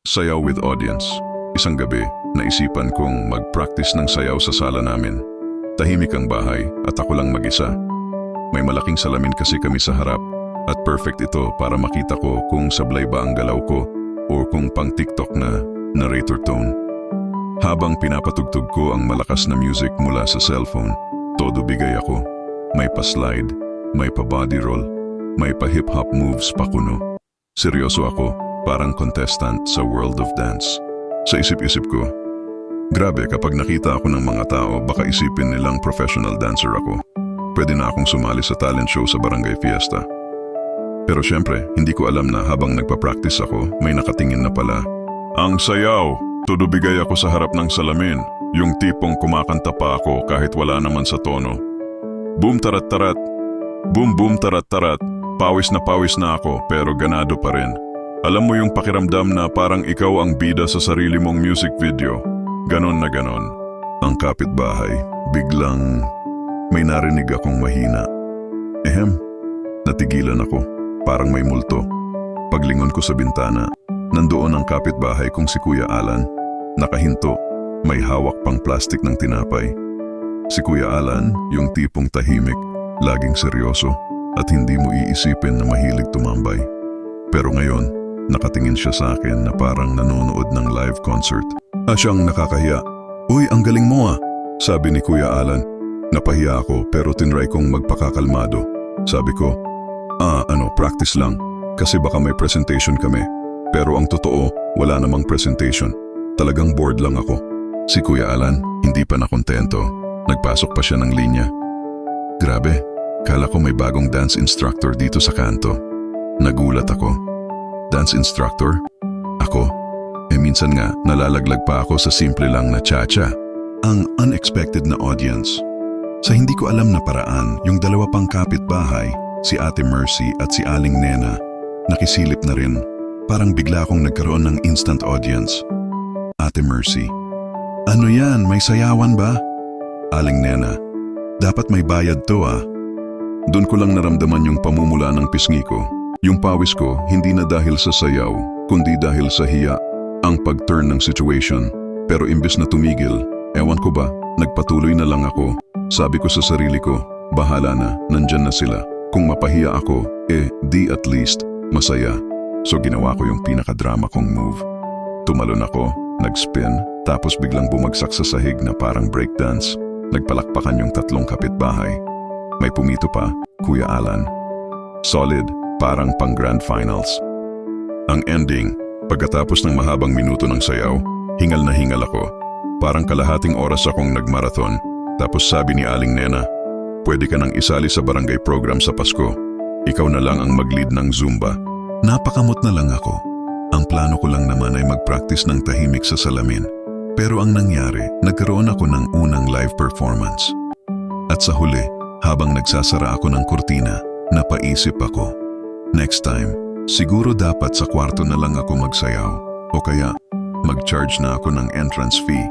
Sayaw with audience. Isang gabi, naisipan kong mag-practice ng sayaw sa sala namin. Tahimik ang bahay at ako lang mag-isa. May malaking salamin kasi kami sa harap at perfect ito para makita ko kung sablay ba ang galaw ko o kung pang TikTok na narrator tone. Habang pinapatugtog ko ang malakas na music mula sa cellphone, todo bigay ako. May pa-slide, may pa-body roll, may pa-hip-hop moves pa kuno. Seryoso ako, parang contestant sa World of Dance. Sa isip-isip ko, grabe kapag nakita ako ng mga tao baka isipin nilang professional dancer ako. Pwede na akong sumali sa talent show sa barangay fiesta. Pero syempre, hindi ko alam na habang nagpa-practice ako, may nakatingin na pala. Ang sayaw! Todo bigay ako sa harap ng salamin. Yung tipong kumakanta pa ako kahit wala naman sa tono. Boom tarat tarat! Boom boom tarat tarat! Pawis na ako pero ganado pa rin. Alam mo yung pakiramdam na parang ikaw ang bida sa sarili mong music video. Ganon na ganon. Ang kapitbahay, biglang may narinig akong mahina. Natigilan ako. Parang may multo. Paglingon ko sa bintana, nandoon ang kapitbahay kong si Kuya Alan. Nakahinto, may hawak pang plastik ng tinapay. Si Kuya Alan, yung tipong tahimik, laging seryoso, at hindi mo iisipin na mahilig tumambay. Pero ngayon, nakatingin siya sa akin na parang nanonood ng live concert. Siyang nakakahiya. Uy, ang galing mo ah, sabi ni Kuya Alan. Napahiya ako pero tinry kong magpakakalmado. Sabi ko, practice lang, kasi baka may presentation kami. Pero ang totoo, wala namang presentation. Talagang bored lang ako. Si Kuya Alan, hindi pa nakontento. Nagpasok pa siya ng linya. Grabe, kala ko may bagong dance instructor dito sa kanto. Nagulat ako. Dance instructor? Ako? Minsan nga, nalalaglag pa ako sa simple lang na cha-cha. Ang unexpected na audience. Sa hindi ko alam na paraan, yung dalawa pang kapitbahay, si Ate Mercy at si Aling Nena, nakisilip na rin. Parang bigla akong nagkaroon ng instant audience. Ate Mercy, ano yan? May sayawan ba? Aling Nena, dapat may bayad to ah. Doon ko lang naramdaman yung pamumula ng pisngi ko. Yung pawis ko, hindi na dahil sa sayaw, kundi dahil sa hiya, ang pag-turn ng situation. Pero imbes na tumigil, ewan ko ba, nagpatuloy na lang ako. Sabi ko sa sarili ko, bahala na, nandyan na sila. Kung mapahiya ako, di at least, masaya. So ginawa ko yung pinakadrama kong move. Tumalon ako, nag-spin, tapos biglang bumagsak sa sahig na parang breakdance. Nagpalakpakan yung tatlong kapitbahay. May pumito pa, Kuya Alan. Solid, parang pang grand finals. Ang ending, pagkatapos ng mahabang minuto ng sayaw, hingal na hingal ako. Parang kalahating oras akong nagmarathon. Tapos sabi ni Aling Nena, pwede ka nang isali sa barangay program sa Pasko. Ikaw na lang ang mag-lead ng Zumba. Napakamot na lang ako. Ang plano ko lang naman ay mag-practice ng tahimik sa salamin. Pero ang nangyari, nagkaroon ako ng unang live performance. At sa huli, habang nagsasara ako ng kurtina, napaisip ako. Next time, siguro dapat sa kwarto na lang ako magsayaw. O kaya, mag-charge na ako ng entrance fee